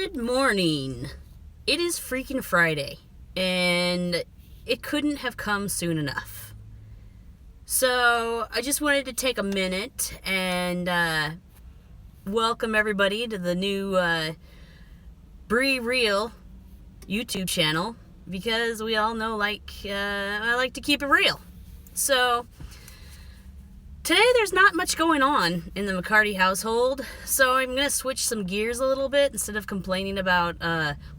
Good morning. It is freaking Friday, and it couldn't have come soon enough. So, I just wanted to take a minute and welcome everybody to the new Bree Real YouTube channel, because we all know I like to keep it real. So, today there's not much going on in the McCarty household, so I'm going to switch some gears a little bit. Instead of complaining about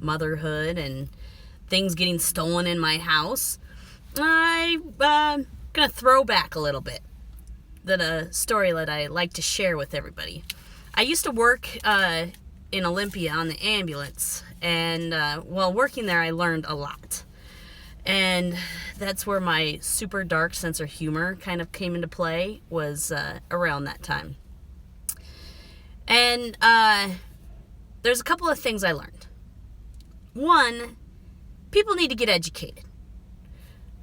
motherhood and things getting stolen in my house, I'm going to throw back a little bit. A story that I like to share with everybody. I used to work in Olympia on the ambulance, and while working there I learned a lot. And that's where my super dark sense of humor kind of came into play, was around that time. And there's a couple of things I learned. One, people need to get educated.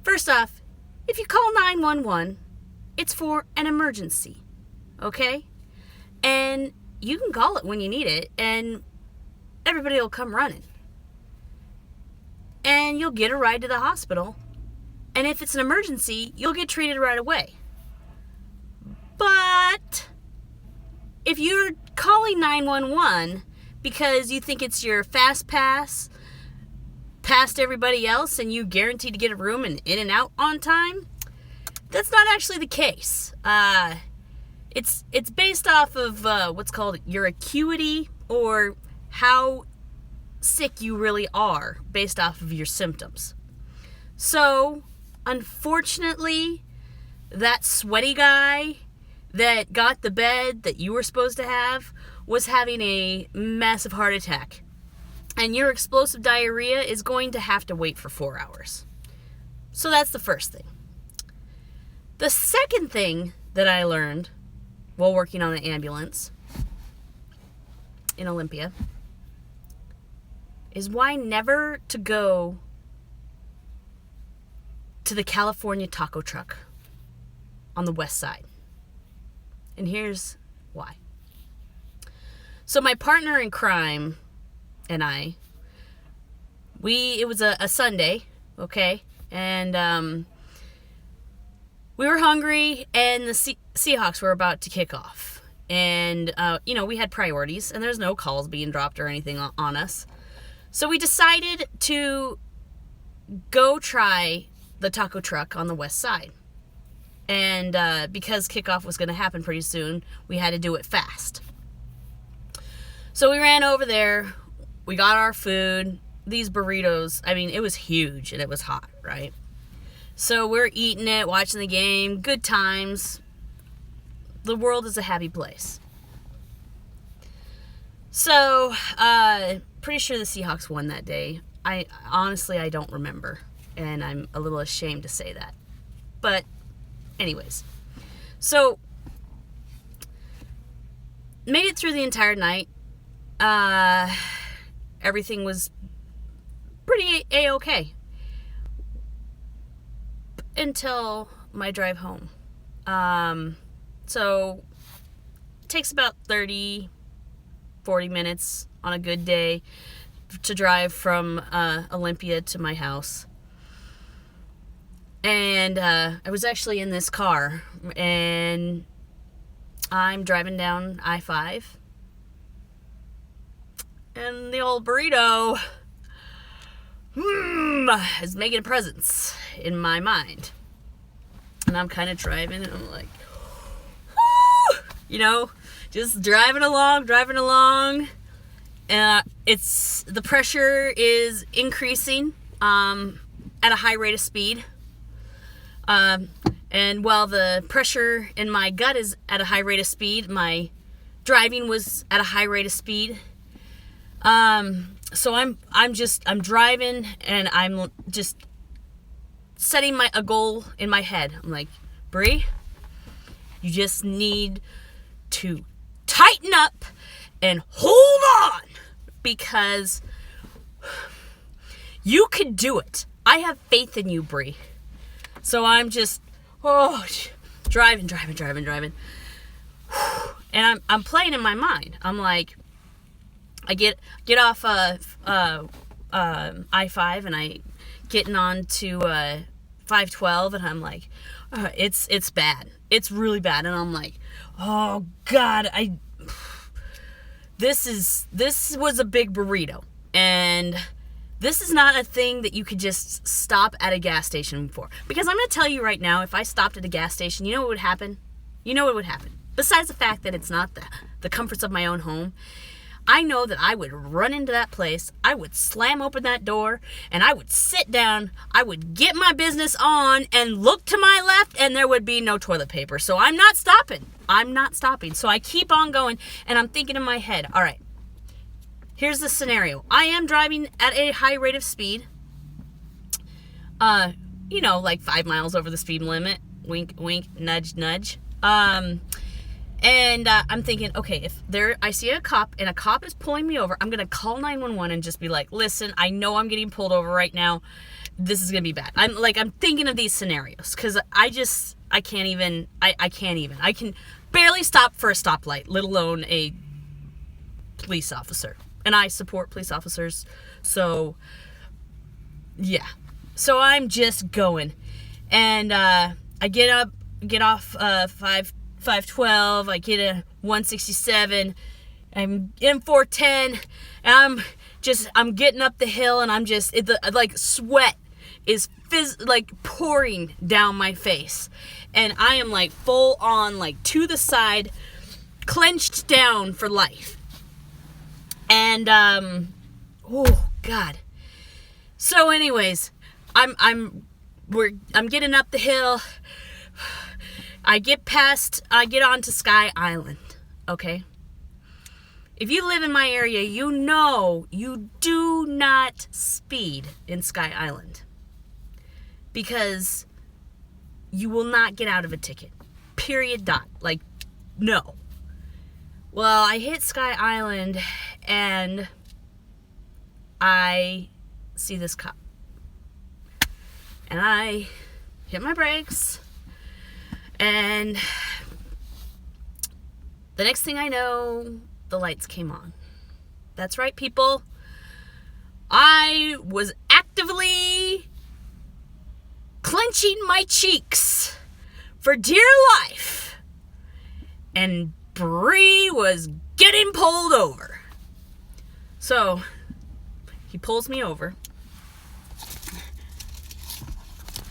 First off, if you call 911, it's for an emergency, okay? And you can call it when you need it, and everybody will come running. And you'll get a ride to the hospital. And if it's an emergency, you'll get treated right away. But if you're calling 911 because you think it's your fast pass past everybody else and you guaranteed to get a room and in and out on time, that's not actually the case. It's based off of what's called your acuity, or how sick you really are based off of your symptoms. So, unfortunately, that sweaty guy that got the bed that you were supposed to have was having a massive heart attack. And your explosive diarrhea is going to have to wait for 4 hours. So that's the first thing. The second thing that I learned while working on the ambulance in Olympia is why never to go to the California taco truck on the west side. And here's why. So my partner in crime and I, it was a Sunday, okay? And we were hungry, and the Seahawks were about to kick off. And, we had priorities, and there's no calls being dropped or anything on us. So we decided to go try the taco truck on the west side. And because kickoff was going to happen pretty soon, we had to do it fast. So we ran over there. We got our food. These burritos, it was huge and it was hot, right? So we're eating it, watching the game, good times. The world is a happy place. So, pretty sure the Seahawks won that day. I don't remember, and I'm a little ashamed to say that. But anyways, so made it through the entire night. Everything was pretty A-okay until my drive home. So it takes about 30-40 minutes on a good day to drive from Olympia to my house. And I was actually in this car, and I'm driving down I-5, and the old burrito is making a presence in my mind. And I'm kind of driving, and I'm like, just driving along. The pressure is increasing at a high rate of speed. And while the pressure in my gut is at a high rate of speed, my driving was at a high rate of speed. So I'm driving, and I'm just setting a goal in my head. I'm like, Bree, you just need to tighten up and hold on, because you can do it. I have faith in you, Bree. So I'm just, driving. And I'm playing in my mind. I'm like, I get off I-5 and I getting on to 512, and I'm like, it's bad. It's really bad. And I'm like, oh God, this was a big burrito. And this is not a thing that you could just stop at a gas station for. Because I'm going to tell you right now, if I stopped at a gas station, you know what would happen? You know what would happen? Besides the fact that it's not the comforts of my own home, I know that I would run into that place, I would slam open that door, and I would sit down, I would get my business on, and look to my left, and there would be no toilet paper. So I'm not stopping. So I keep on going, and I'm thinking in my head, all right, here's the scenario. I am driving at a high rate of speed, like 5 miles over the speed limit. Wink, wink, nudge, nudge. And I'm thinking, okay, if I see a cop and a cop is pulling me over, I'm going to call 911 and just be like, listen, I know I'm getting pulled over right now. This is going to be bad. I'm thinking of these scenarios because I can't even. I can barely stop for a stoplight, let alone a police officer. And I support police officers. So, yeah. So I'm just going. And I get off 512, I get a 167, I'm in 410, and I'm getting up the hill, and I'm just, sweat is pouring down my face, and I am like full on, like to the side, clenched down for life, and, oh God. So anyways, I'm getting up the hill. I get onto Sky Island, okay? If you live in my area, you know you do not speed in Sky Island because you will not get out of a ticket. Period. Dot. No. Well, I hit Sky Island and I see this cop. And I hit my brakes. And the next thing I know, the lights came on. That's right, people. I was actively clenching my cheeks for dear life. And Bree was getting pulled over. So, he pulls me over.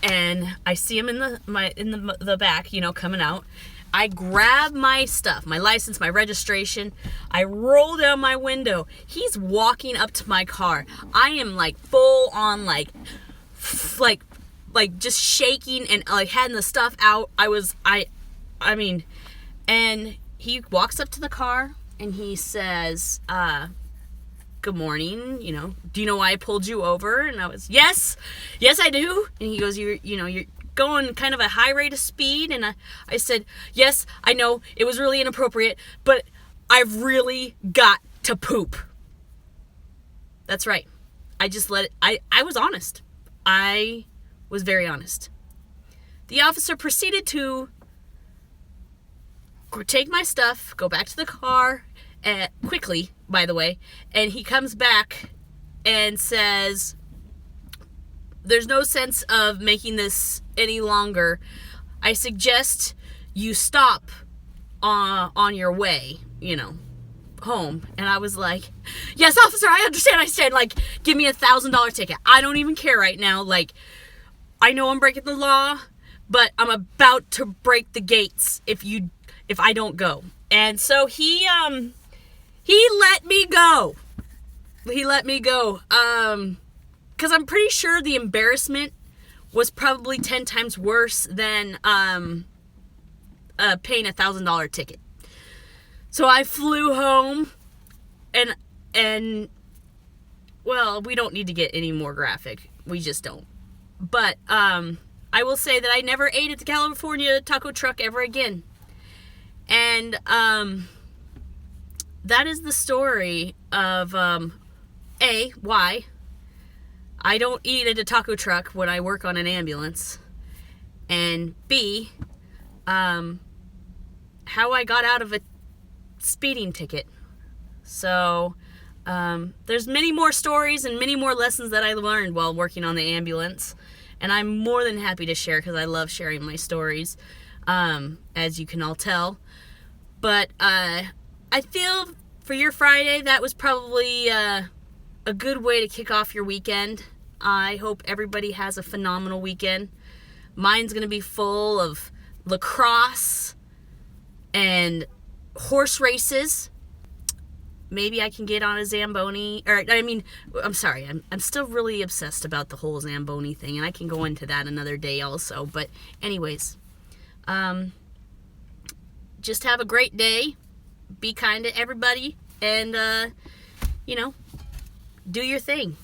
And I see him in the back, coming out. I grab my stuff, my license, my registration. I roll down my window. He's walking up to my car. I am full on just shaking and having the stuff out. And he walks up to the car and he says, good morning, do you know why I pulled you over? And I was, yes I do. And he goes, you're going kind of a high rate of speed. And I said, yes, I know it was really inappropriate, but I've really got to poop. That's right. I just let it, I was honest. I was very honest. The officer proceeded to take my stuff, go back to the car, quickly, by the way, and he comes back and says, there's no sense of making this any longer. I suggest you stop on your way, home. And I was like, yes, officer, I understand. Give me $1,000 ticket. I don't even care right now. I know I'm breaking the law, but I'm about to break the gates if I don't go. And so he let me go. Because I'm pretty sure the embarrassment was probably 10 times worse than paying $1,000 ticket. So I flew home, and well, we don't need to get any more graphic. We just don't. But I will say that I never ate at the California taco truck ever again. And that is the story of why I don't eat at a taco truck when I work on an ambulance, and B, how I got out of a speeding ticket. So There's many more stories and many more lessons that I learned while working on the ambulance, and I'm more than happy to share because I love sharing my stories, as you can all tell. But I feel for your Friday, that was probably a good way to kick off your weekend. I hope everybody has a phenomenal weekend. Mine's going to be full of lacrosse and horse races. Maybe I can get on a Zamboni. I'm sorry. I'm still really obsessed about the whole Zamboni thing, and I can go into that another day also. But anyways, just have a great day. Be kind to everybody, and, do your thing.